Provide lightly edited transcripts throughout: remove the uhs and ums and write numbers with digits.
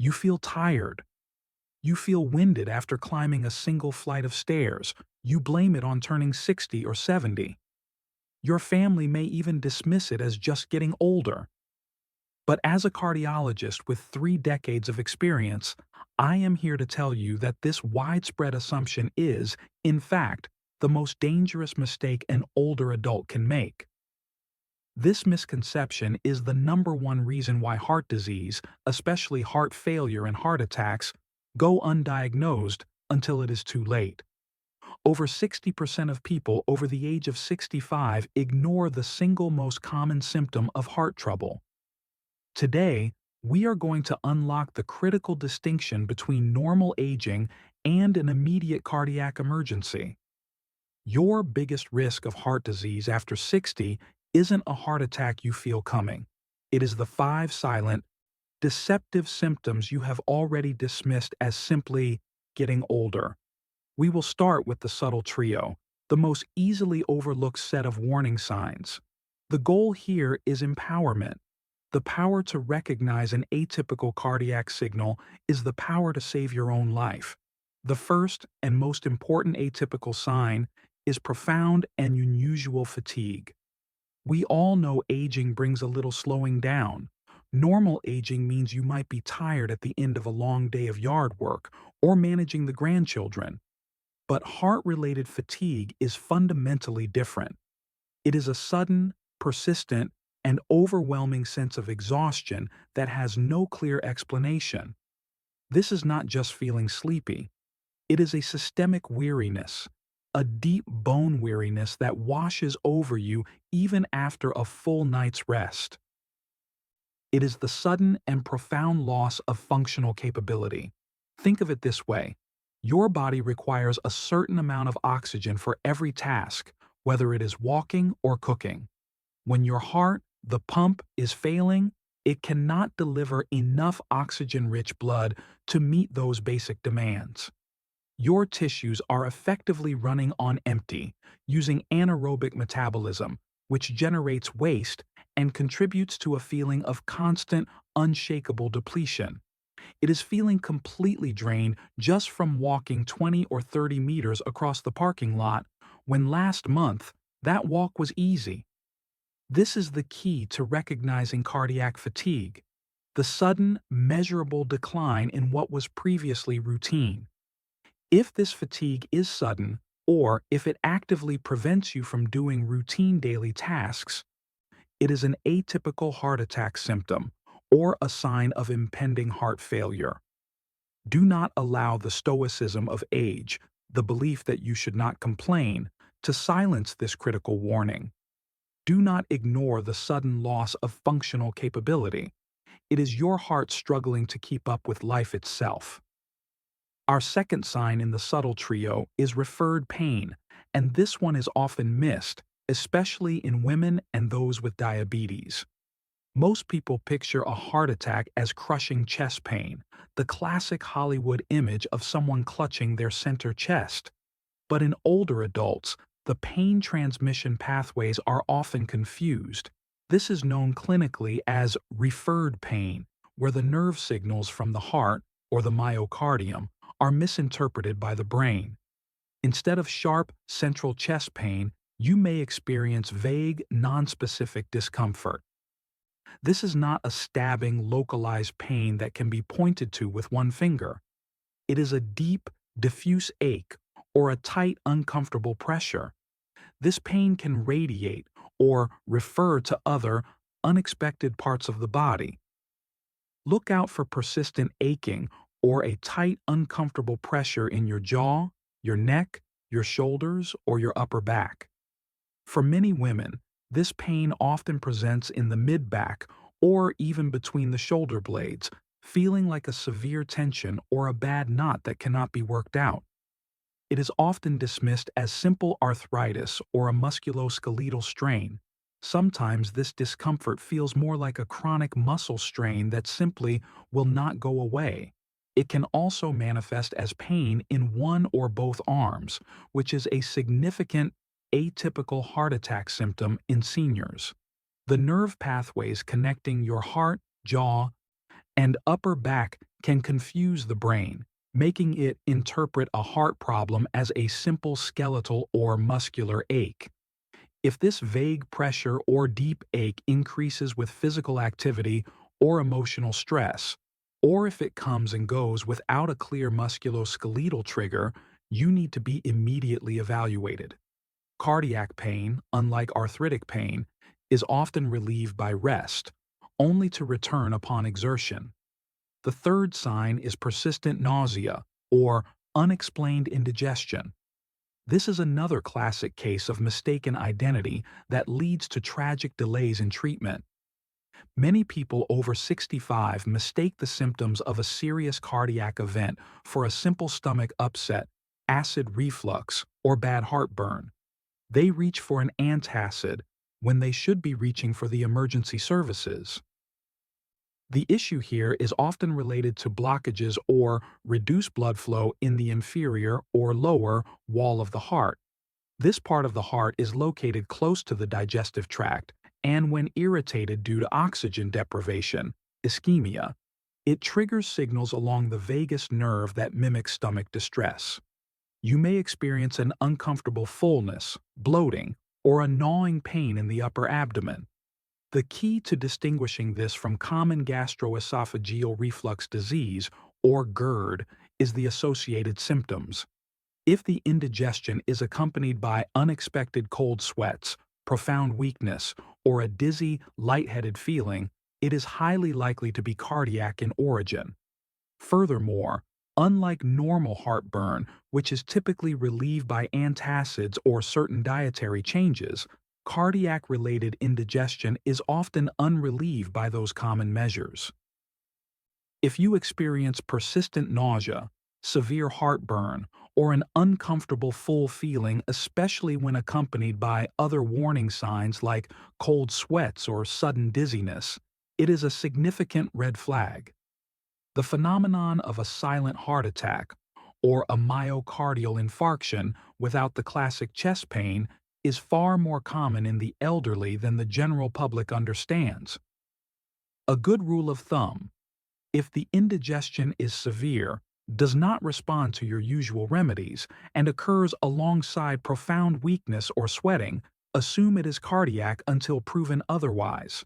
You feel tired. You feel winded after climbing a single flight of stairs. You blame it on turning 60 or 70. Your family may even dismiss it as just getting older. But as a cardiologist with 3 decades of experience, I am here to tell you that this widespread assumption is, in fact, the most dangerous mistake an older adult can make. This misconception is the number one reason why heart disease, especially heart failure and heart attacks, go undiagnosed until it is too late. Over 60% of people over the age of 65 ignore the single most common symptom of heart trouble. Today, we are going to unlock the critical distinction between normal aging and an immediate cardiac emergency. Your biggest risk of heart disease after 60 isn't a heart attack you feel coming. It is the 5 silent, deceptive symptoms you have already dismissed as simply getting older. We will start with the subtle trio, the most easily overlooked set of warning signs. The goal here is empowerment. The power to recognize an atypical cardiac signal is the power to save your own life. The first and most important atypical sign is profound and unusual fatigue. We all know aging brings a little slowing down. Normal aging means you might be tired at the end of a long day of yard work or managing the grandchildren. But heart-related fatigue is fundamentally different. It is a sudden, persistent, and overwhelming sense of exhaustion that has no clear explanation. This is not just feeling sleepy. It is a systemic weariness, a deep bone weariness that washes over you even after a full night's rest. It is the sudden and profound loss of functional capability. Think of it this way. Your body requires a certain amount of oxygen for every task, whether it is walking or cooking. When your heart, the pump, is failing, it cannot deliver enough oxygen-rich blood to meet those basic demands. Your tissues are effectively running on empty, using anaerobic metabolism, which generates waste and contributes to a feeling of constant, unshakable depletion. It is feeling completely drained just from walking 20 or 30 meters across the parking lot, when last month that walk was easy. This is the key to recognizing cardiac fatigue, the sudden, measurable decline in what was previously routine. If this fatigue is sudden, or if it actively prevents you from doing routine daily tasks, it is an atypical heart attack symptom or a sign of impending heart failure. Do not allow the stoicism of age, the belief that you should not complain, to silence this critical warning. Do not ignore the sudden loss of functional capability. It is your heart struggling to keep up with life itself. Our second sign in the subtle trio is referred pain, and this one is often missed, especially in women and those with diabetes. Most people picture a heart attack as crushing chest pain, the classic Hollywood image of someone clutching their center chest. But in older adults, the pain transmission pathways are often confused. This is known clinically as referred pain, where the nerve signals from the heart, or the myocardium, are misinterpreted by the brain. Instead of sharp, central chest pain, you may experience vague, nonspecific discomfort. This is not a stabbing, localized pain that can be pointed to with one finger. It is a deep, diffuse ache or a tight, uncomfortable pressure. This pain can radiate or refer to other, unexpected parts of the body. Look out for persistent aching or a tight, uncomfortable pressure in your jaw, your neck, your shoulders, or your upper back. For many women, this pain often presents in the mid-back or even between the shoulder blades, feeling like a severe tension or a bad knot that cannot be worked out. It is often dismissed as simple arthritis or a musculoskeletal strain. Sometimes this discomfort feels more like a chronic muscle strain that simply will not go away. It can also manifest as pain in one or both arms, which is a significant atypical heart attack symptom in seniors. The nerve pathways connecting your heart, jaw, and upper back can confuse the brain, making it interpret a heart problem as a simple skeletal or muscular ache. If this vague pressure or deep ache increases with physical activity or emotional stress, or if it comes and goes without a clear musculoskeletal trigger, you need to be immediately evaluated. Cardiac pain, unlike arthritic pain, is often relieved by rest, only to return upon exertion. The third sign is persistent nausea, or unexplained indigestion. This is another classic case of mistaken identity that leads to tragic delays in treatment. Many people over 65 mistake the symptoms of a serious cardiac event for a simple stomach upset, acid reflux, or bad heartburn. They reach for an antacid when they should be reaching for the emergency services. The issue here is often related to blockages or reduced blood flow in the inferior or lower wall of the heart. This part of the heart is located close to the digestive tract, and when irritated due to oxygen deprivation, ischemia, it triggers signals along the vagus nerve that mimic stomach distress. You may experience an uncomfortable fullness, bloating, or a gnawing pain in the upper abdomen. The key to distinguishing this from common gastroesophageal reflux disease, or GERD, is the associated symptoms. If the indigestion is accompanied by unexpected cold sweats, profound weakness, or a dizzy, lightheaded feeling, it is highly likely to be cardiac in origin. Furthermore, unlike normal heartburn, which is typically relieved by antacids or certain dietary changes, cardiac-related indigestion is often unrelieved by those common measures. If you experience persistent nausea, severe heartburn, or an uncomfortable full feeling, especially when accompanied by other warning signs like cold sweats or sudden dizziness, it is a significant red flag. The phenomenon of a silent heart attack or a myocardial infarction without the classic chest pain is far more common in the elderly than the general public understands. A good rule of thumb: if the indigestion is severe, does not respond to your usual remedies, and occurs alongside profound weakness or sweating, assume it is cardiac until proven otherwise.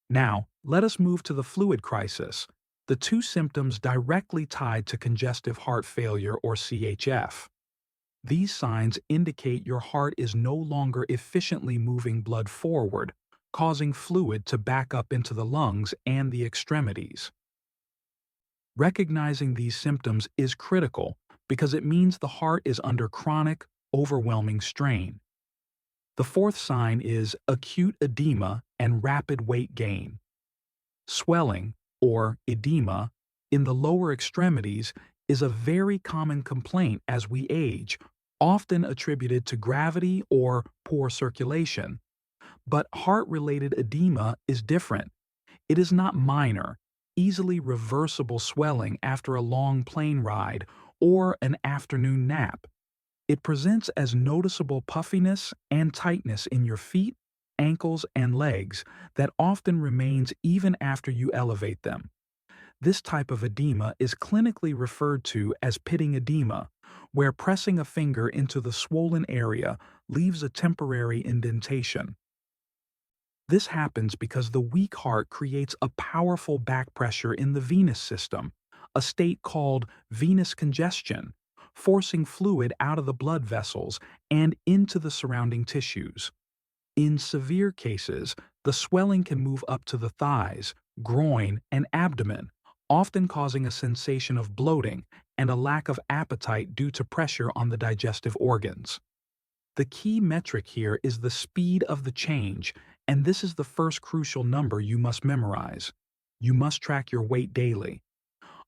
Now, let us move to the fluid crisis, the two symptoms directly tied to congestive heart failure or CHF. These signs indicate your heart is no longer efficiently moving blood forward, causing fluid to back up into the lungs and the extremities. Recognizing these symptoms is critical because it means the heart is under chronic, overwhelming strain. The fourth sign is acute edema and rapid weight gain. Swelling, or edema, in the lower extremities is a very common complaint as we age, often attributed to gravity or poor circulation. But heart-related edema is different. It is not minor, easily reversible swelling after a long plane ride or an afternoon nap. It presents as noticeable puffiness and tightness in your feet, ankles, and legs that often remains even after you elevate them. This type of edema is clinically referred to as pitting edema, where pressing a finger into the swollen area leaves a temporary indentation. This happens because the weak heart creates a powerful back pressure in the venous system, a state called venous congestion, forcing fluid out of the blood vessels and into the surrounding tissues. In severe cases, the swelling can move up to the thighs, groin, and abdomen, often causing a sensation of bloating and a lack of appetite due to pressure on the digestive organs. The key metric here is the speed of the change, and this is the first crucial number you must memorize. You must track your weight daily.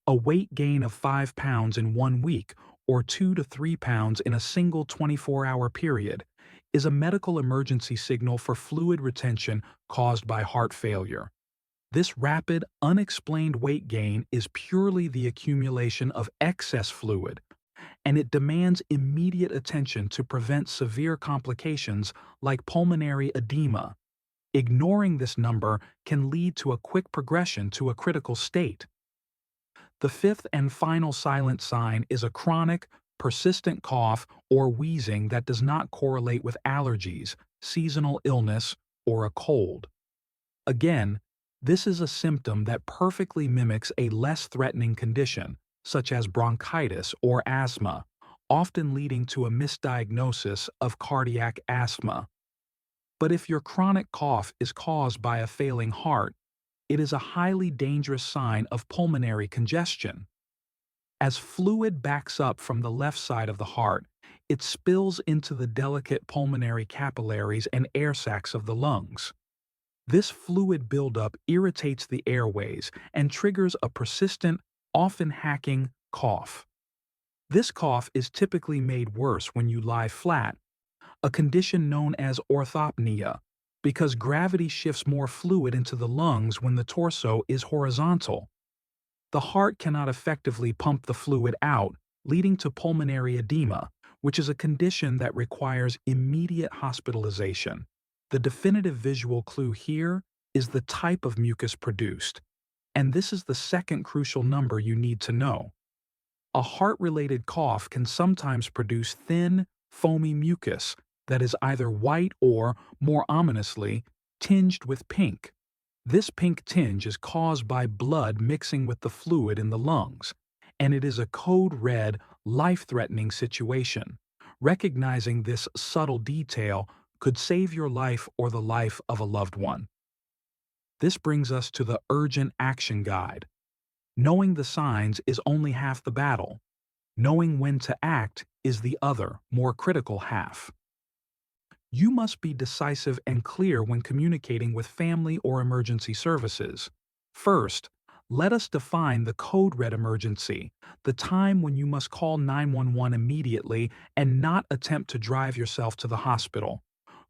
A weight gain of 5 pounds in 1 week or 2 to 3 pounds in a single 24-hour period is a medical emergency signal for fluid retention caused by heart failure. This rapid, unexplained weight gain is purely the accumulation of excess fluid, and it demands immediate attention to prevent severe complications like pulmonary edema. Ignoring this number can lead to a quick progression to a critical state. The fifth and final silent sign is a chronic, persistent cough or wheezing that does not correlate with allergies, seasonal illness, or a cold. Again, this is a symptom that perfectly mimics a less threatening condition, such as bronchitis or asthma, often leading to a misdiagnosis of cardiac asthma. But if your chronic cough is caused by a failing heart, it is a highly dangerous sign of pulmonary congestion. As fluid backs up from the left side of the heart, it spills into the delicate pulmonary capillaries and air sacs of the lungs. This fluid buildup irritates the airways and triggers a persistent, often hacking, cough. This cough is typically made worse when you lie flat, a condition known as orthopnea, because gravity shifts more fluid into the lungs when the torso is horizontal. The heart cannot effectively pump the fluid out, leading to pulmonary edema, which is a condition that requires immediate hospitalization. The definitive visual clue here is the type of mucus produced, and this is the second crucial number you need to know. A heart-related cough can sometimes produce thin, foamy mucus that is either white or, more ominously, tinged with pink. This pink tinge is caused by blood mixing with the fluid in the lungs, and it is a code red, life-threatening situation. Recognizing this subtle detail could save your life or the life of a loved one. This brings us to the urgent action guide. Knowing the signs is only half the battle. Knowing when to act is the other, more critical half. You must be decisive and clear when communicating with family or emergency services. First, let us define the code red emergency, the time when you must call 911 immediately and not attempt to drive yourself to the hospital.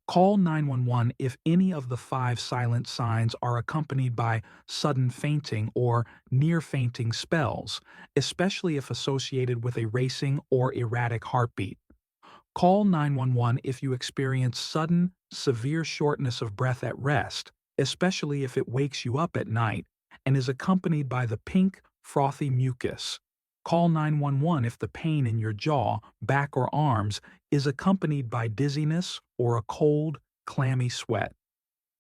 Call 911 if any of the 5 silent signs are accompanied by sudden fainting or near fainting spells, especially if associated with a racing or erratic heartbeat. Call 911 if you experience sudden, severe shortness of breath at rest, especially if it wakes you up at night and is accompanied by the pink, frothy mucus. Call 911 if the pain in your jaw, back, or arms is accompanied by dizziness or a cold, clammy sweat.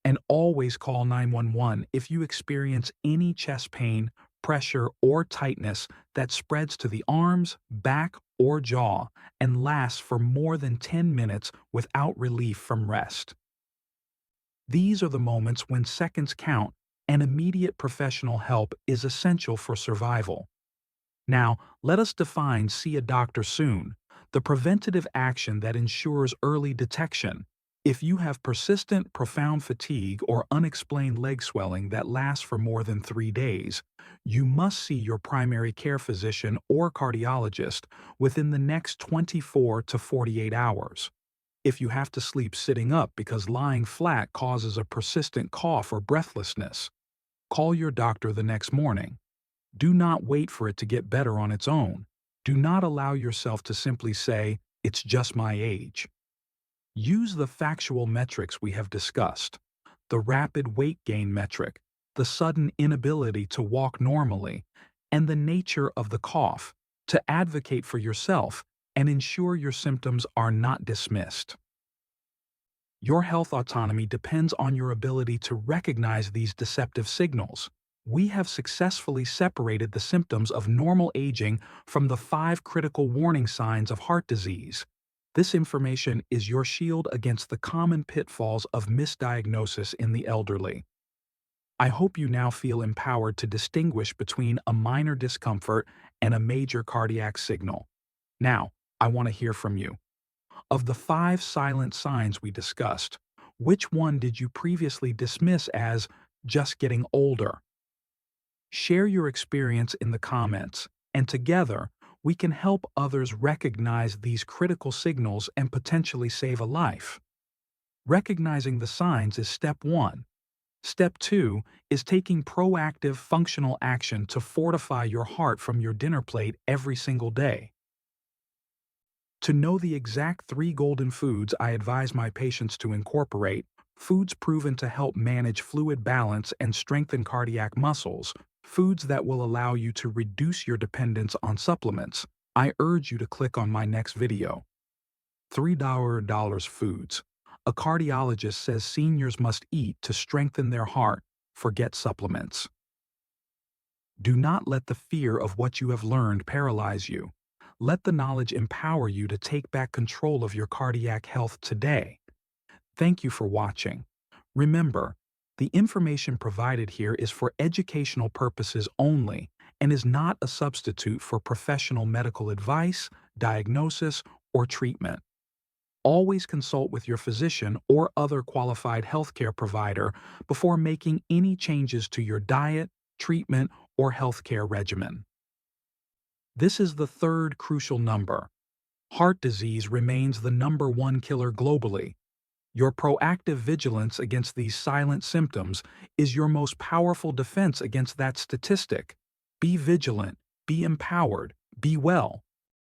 And always call 911 if you experience any chest pain, pressure, or tightness that spreads to the arms, back, or jaw and lasts for more than 10 minutes without relief from rest. These are the moments when seconds count and immediate professional help is essential for survival. Now, let us define see a doctor soon, the preventative action that ensures early detection. If you have persistent, profound fatigue or unexplained leg swelling that lasts for more than 3 days, you must see your primary care physician or cardiologist within the next 24 to 48 hours. If you have to sleep sitting up because lying flat causes a persistent cough or breathlessness, call your doctor the next morning. Do not wait for it to get better on its own. Do not allow yourself to simply say, "It's just my age." Use the factual metrics we have discussed, the rapid weight gain metric, the sudden inability to walk normally, and the nature of the cough to advocate for yourself and ensure your symptoms are not dismissed. Your health autonomy depends on your ability to recognize these deceptive signals. We have successfully separated the symptoms of normal aging from the 5 critical warning signs of heart disease. This information is your shield against the common pitfalls of misdiagnosis in the elderly. I hope you now feel empowered to distinguish between a minor discomfort and a major cardiac signal. Now, I want to hear from you. Of the 5 silent signs we discussed, which one did you previously dismiss as just getting older? Share your experience in the comments, and together, we can help others recognize these critical signals and potentially save a life. Recognizing the signs is step 1. Step 2 is taking proactive functional action to fortify your heart from your dinner plate every single day. To know the exact 3 golden foods I advise my patients to incorporate, foods proven to help manage fluid balance and strengthen cardiac muscles, foods that will allow you to reduce your dependence on supplements, I urge you to click on my next video. $3 foods. A cardiologist says seniors must eat to strengthen their heart. Forget supplements. Do not let the fear of what you have learned paralyze you. Let the knowledge empower you to take back control of your cardiac health today. Thank you for watching. Remember, the information provided here is for educational purposes only and is not a substitute for professional medical advice, diagnosis, or treatment. Always consult with your physician or other qualified healthcare provider before making any changes to your diet, treatment, or healthcare regimen. This is the third crucial number. Heart disease remains the #1 killer globally. Your proactive vigilance against these silent symptoms is your most powerful defense against that statistic. Be vigilant, be empowered, be well.